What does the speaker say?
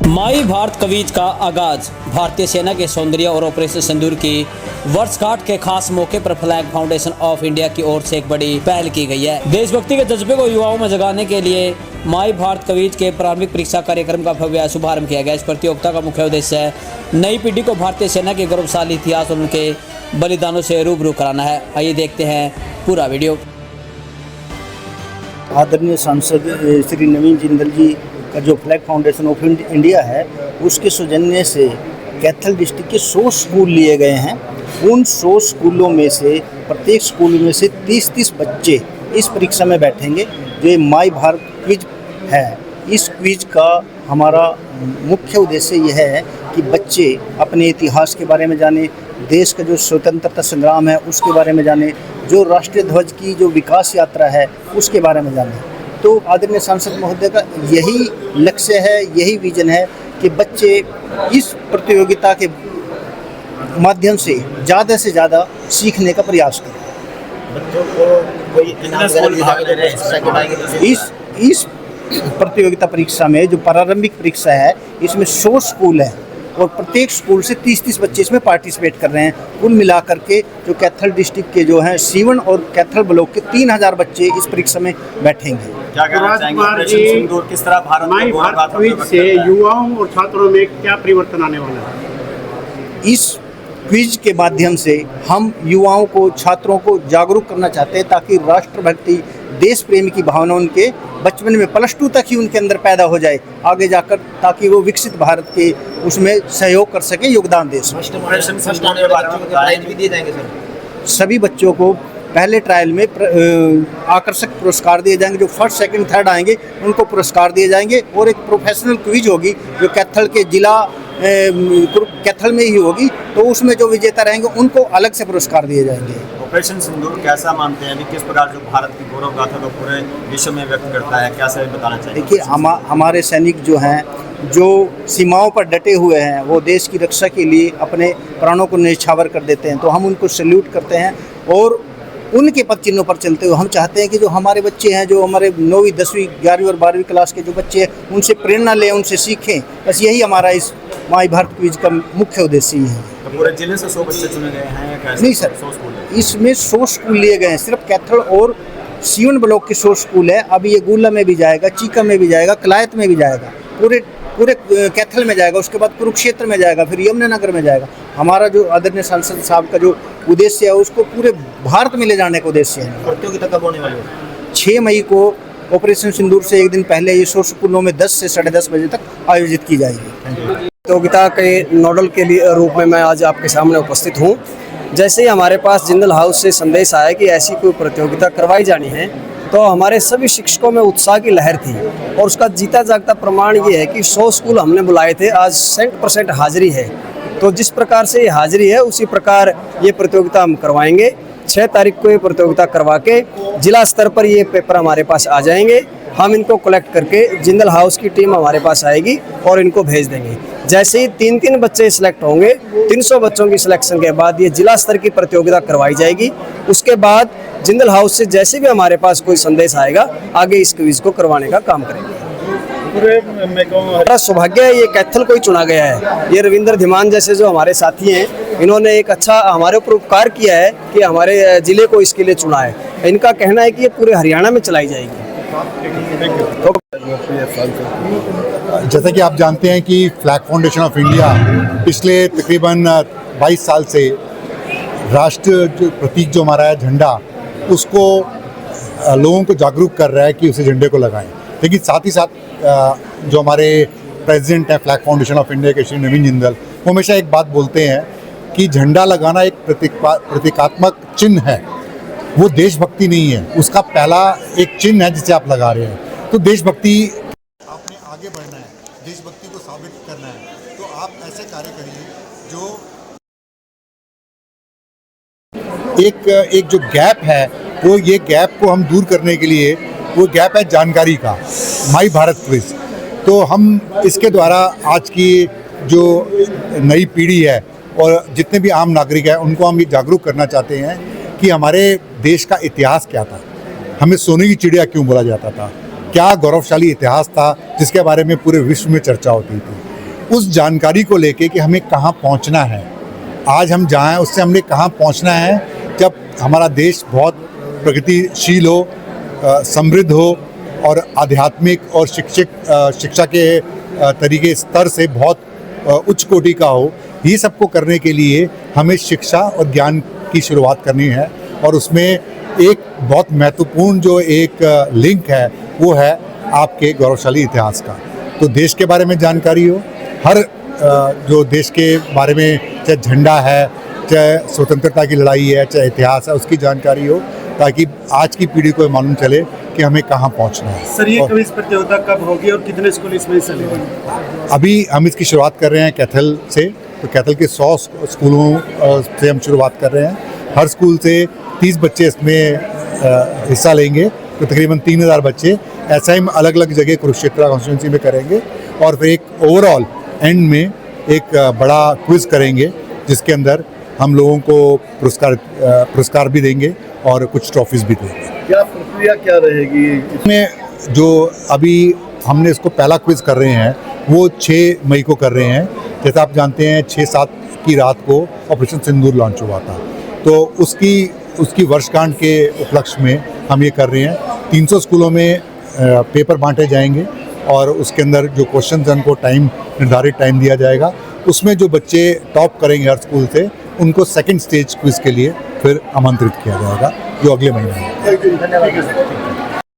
माई Bharat quiz का आगाज भारतीय सेना के सौंदर्य और ऑपरेशन सिंदूर की वर्षगांठ के खास मौके पर फ्लैग फाउंडेशन ऑफ इंडिया की ओर से एक बड़ी पहल की गई है। देशभक्ति के जज्बे को युवाओं में जगाने के लिए माई भारत क्विज के प्रारंभिक परीक्षा कार्यक्रम का भव्य शुभारंभ किया गया। इस प्रतियोगिता का मुख्य उद्देश्य है नई पीढ़ी को भारतीय सेना के गौरवशाली इतिहास और उनके बलिदानों से रूबरू कराना है। आइए देखते हैं पूरा वीडियो। आदरणीय सांसद श्री नवीन जिंदल जी का जो फ्लैग फाउंडेशन ऑफ इंडिया है, उसके सौजन्य से कैथल डिस्ट्रिक्ट के 100 स्कूल लिए गए हैं। उन 100 स्कूलों में से प्रत्येक स्कूल में से 30-30 बच्चे इस परीक्षा में बैठेंगे जो ये माई भारत क्विज है। इस क्विज का हमारा मुख्य उद्देश्य यह है कि बच्चे अपने इतिहास के बारे में जाने, देश का जो स्वतंत्रता संग्राम है उसके बारे में जाने, जो राष्ट्रीय ध्वज की जो विकास यात्रा है उसके बारे में जाने। तो आदरणीय सांसद महोदय का यही लक्ष्य है, यही विजन है कि बच्चे इस प्रतियोगिता के माध्यम से ज़्यादा सीखने का प्रयास करें। बच्चों को कोई इस प्रतियोगिता परीक्षा में जो प्रारंभिक परीक्षा है, इसमें 100 स्कूल हैं और प्रत्येक स्कूल से 30-30 बच्चे इसमें पार्टिसिपेट कर रहे हैं। कुल मिलाकर के जो कैथल डिस्ट्रिक्ट के जो हैं सीवन और कैथल ब्लॉक के 3000 बच्चे इस परीक्षा में बैठेंगे। क्या कहना चाहेंगे ऑपरेशन सिंदूर किस तरह भारत क्विज से युवाओं और छात्रों में क्या परिवर्तन आने वाला है? इस क्विज के माध्यम से हम युवाओं को, छात्रों को जागरूक करना चाहते हैं ताकि राष्ट्रभक्ति, देश प्रेम की भावना उनके बचपन में +2 तक ही उनके अंदर पैदा हो जाए, आगे जाकर ताकि वो विकसित भारत के उसमें सहयोग कर सके, योगदान दे सके। ऑपरेशन सिंदूर के बारे में प्राइज भी दिए जाएंगे सर? सभी बच्चों को पहले ट्रायल में आकर्षक पुरस्कार दिए जाएंगे। जो फर्स्ट, सेकंड, थर्ड आएंगे उनको पुरस्कार दिए जाएंगे और एक प्रोफेशनल क्विज होगी जो कैथल के जिला कैथल में ही होगी, तो उसमें जो विजेता रहेंगे उनको अलग से पुरस्कार दिए जाएंगे। ऑपरेशन सिंदूर कैसा मानते हैं, अभी किस प्रकार जो भारत की गौरव गाथा को पूरे विश्व में व्यक्त करता है, कैसे बताना चाहिए? देखिए, हमारे सैनिक जो हैं, जो सीमाओं पर डटे हुए हैं, वो देश की रक्षा के लिए अपने प्राणों को न्यौछावर कर देते हैं, तो हम उनको सैल्यूट करते हैं और उनके पद चिन्हों पर चलते हुए हम चाहते हैं कि जो हमारे बच्चे हैं, जो हमारे 9वीं, 10वीं, 11वीं और 12वीं क्लास के जो बच्चे हैं, उनसे प्रेरणा लें, उनसे सीखें। बस यही हमारा इस माई भारत क्विज का मुख्य उद्देश्य ही है। तो पूरे जिले से 100 बच्चे चुने गए हैं या कैसे? नहीं सर, 100 स्कूल है। इसमें 100 स्कूल लिए गए हैं। सिर्फ कैथल और सीवन ब्लॉक के 100 स्कूल है। अभी ये गुला में भी जाएगा, चीका में भी जाएगा, कलायत में भी जाएगा, पूरे कैथल में जाएगा, उसके बाद कुरुक्षेत्र में जाएगा, फिर यमुनानगर में जाएगा। हमारा जो आदरणीय सांसद साहब का जो उद्देश्य है उसको पूरे भारत में ले जाने का उद्देश्य है। प्रतियोगिता कब होने वाली है? 6 मई को ऑपरेशन सिंदूर से एक दिन पहले ये 100 स्कूलों में 10 से 10:30 बजे तक आयोजित की जाएगी। प्रतियोगिता के नोडल के लिए रूप में मैं आज आपके सामने उपस्थित हूँ। जैसे ही हमारे पास जिंदल हाउस से संदेश आया कि ऐसी कोई प्रतियोगिता करवाई जानी है, तो हमारे सभी शिक्षकों में उत्साह की लहर थी और उसका जीता जागता प्रमाण ये है कि 100 स्कूल हमने बुलाए थे, आज 100% हाजिरी है। तो जिस प्रकार से ये हाजिरी है उसी प्रकार ये प्रतियोगिता हम करवाएंगे। 6 तारीख को ये प्रतियोगिता करवा के जिला स्तर पर ये पेपर हमारे पास आ जाएंगे। हम इनको कलेक्ट करके जिंदल हाउस की टीम हमारे पास आएगी और इनको भेज देंगे। जैसे ही 3-3 बच्चे सिलेक्ट होंगे, 300 बच्चों की सिलेक्शन के बाद ये जिला स्तर की प्रतियोगिता करवाई जाएगी। उसके बाद जिंदल हाउस से जैसे भी हमारे पास कोई संदेश आएगा, आगे इस क्विज को करवाने का काम करेंगे। हमारा सौभाग्य है ये कैथल को ही चुना गया है। ये रविंद्र धीमान जैसे जो हमारे साथी हैं, इन्होंने एक अच्छा हमारे ऊपर उपकार किया है कि हमारे जिले को इसके लिए चुना है। इनका कहना है कि ये पूरे हरियाणा में चलाई जाएगी। जैसा कि आप जानते हैं कि फ्लैग फाउंडेशन ऑफ इंडिया पिछले तकरीबन 22 साल से राष्ट्र जो प्रतीक जो हमारा है झंडा, उसको लोगों को जागरूक कर रहा है कि उसे झंडे को लगाएं। लेकिन साथ ही साथ जो हमारे प्रेसिडेंट हैं फ्लैग फाउंडेशन ऑफ इंडिया के श्री नवीन जिंदल, वो हमेशा एक बात बोलते हैं कि झंडा लगाना एक प्रतीकात्मक चिन्ह है, वो देशभक्ति नहीं है। उसका पहला एक चिन्ह है जिसे आप लगा रहे हैं। तो देशभक्ति, आपने आगे बढ़ना है, देशभक्ति को साबित करना है, तो आप ऐसे कार्य करिए जो एक जो गैप है, वो ये गैप को हम दूर करने के लिए, वो गैप है जानकारी का, माई भारत क्विज। तो हम इसके द्वारा आज की जो नई पीढ़ी है और जितने भी आम नागरिक हैं, उनको हम ये जागरूक करना चाहते हैं कि हमारे देश का इतिहास क्या था, हमें सोने की चिड़िया क्यों बोला जाता था, क्या गौरवशाली इतिहास था जिसके बारे में पूरे विश्व में चर्चा होती थी। उस जानकारी को लेके कि हमें कहाँ पहुँचना है, आज हम जहाँ हैं उससे हमने कहाँ पहुँचना है। जब हमारा देश बहुत प्रगतिशील हो, समृद्ध हो और आध्यात्मिक और शिक्षा के तरीके स्तर से बहुत उच्च कोटि का हो, ये सबको करने के लिए हमें शिक्षा और ज्ञान की शुरुआत करनी है। और उसमें एक बहुत महत्वपूर्ण जो एक लिंक है वो है आपके गौरवशाली इतिहास का। तो देश के बारे में जानकारी हो, हर जो देश के बारे में, चाहे झंडा है, चाहे स्वतंत्रता की लड़ाई है, चाहे इतिहास है, उसकी जानकारी हो, ताकि आज की पीढ़ी को मालूम चले कि हमें कहाँ पहुँचना है। सर, ये क्विज प्रतियोगिता कब होगी और कितने स्कूल इसमें हिस्सा लेंगे? अभी हम इसकी शुरुआत कर रहे हैं कैथल से। तो कैथल के 100 स्कूलों से हम शुरुआत कर रहे हैं। हर स्कूल से 30 बच्चे इसमें हिस्सा लेंगे, तो तकरीबन 3000 बच्चे। ऐसा ही हम अलग अलग जगह कुरुक्षेत्र कॉन्स्टिट्यूंसी में करेंगे और फिर एक ओवरऑल एंड में एक बड़ा क्विज करेंगे, जिसके अंदर हम लोगों को पुरस्कार भी देंगे और कुछ ट्रॉफीज भी देंगे। क्या प्रक्रिया क्या रहेगी इसमें? जो अभी हमने इसको पहला क्विज कर रहे हैं वो 6 मई को कर रहे हैं। जैसा आप जानते हैं 6-7 की रात को ऑपरेशन सिंदूर लॉन्च हुआ था, तो उसकी वर्षगांठ के उपलक्ष्य में हम ये कर रहे हैं। 300 स्कूलों में पेपर बांटे जाएंगे और उसके अंदर जो क्वेश्चन हैं उनको निर्धारित टाइम दिया जाएगा। उसमें जो बच्चे टॉप करेंगे हर स्कूल से, उनको सेकंड स्टेज क्विज के लिए फिर आमंत्रित किया जाएगा, जो अगले महीने है। धन्यवाद।